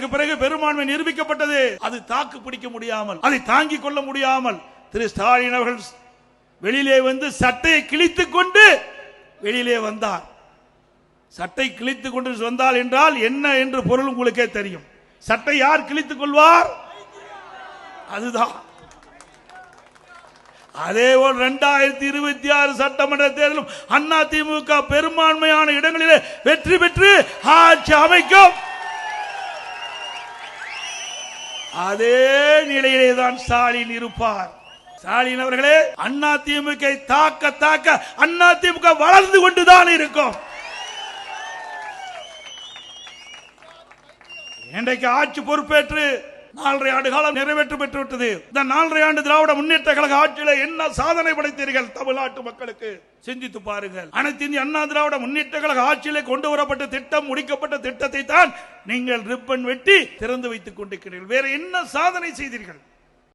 அதற்கு பிறகு பெரும்பான்மை நிரூபிக்கப்பட்டது. அது தாக்கு பிடிக்க முடியாமல், அதை தாங்கிக் கொள்ள முடியாமல் திரு ஸ்டாலின் அவர்கள் வெளியிலே வந்து சட்டையை கிழித்துக் கொண்டு வெளியிலே வந்தார். சட்டை கிழித்துக் கொண்டு வந்தால் என்றால் என்ன என்று பொருள் உங்களுக்கே தெரியும். சட்டை யார் கிழித்துக் கொள்வார்? அதுதான். அதேபோல் 2026 சட்டமன்ற தேர்தலும் அதிமுக பெரும்பான்மையான இடங்களிலே வெற்றி பெற்று ஆட்சி அமைக்கும். அதே நிலையிலே தான் ஸ்டாலின் இருப்பார். ஸ்டாலின் அவர்களே, அதிமுக தாக்க தாக்க அதிமுக வளர்ந்து கொண்டுதான் இருக்கும். இன்றைக்கு ஆட்சி பொறுப்பேற்று 4.5 ஆண்டு காலம் நிறைவேற்று பெற்று விட்டது. இந்த 4.5 ஆண்டு திராவிட முன்னேற்ற கழக ஆட்சியில என்ன சாதனை படைத்தீர்கள் தமிழ்நாட்டு மக்களுக்கு சிந்தித்து பாருங்கள். அனைத்து இந்திய அண்ணா திராவிட முன்னேற்ற கழக ஆட்சியிலே கொண்டு வரப்பட்ட திட்டம், முடிக்கப்பட்ட திட்டத்தை தான் நீங்கள் ரிப்பன் வெட்டி திறந்து வைத்துக் கொண்டிருக்கிறீர்கள். வேற என்ன சாதனை செய்தீர்கள்?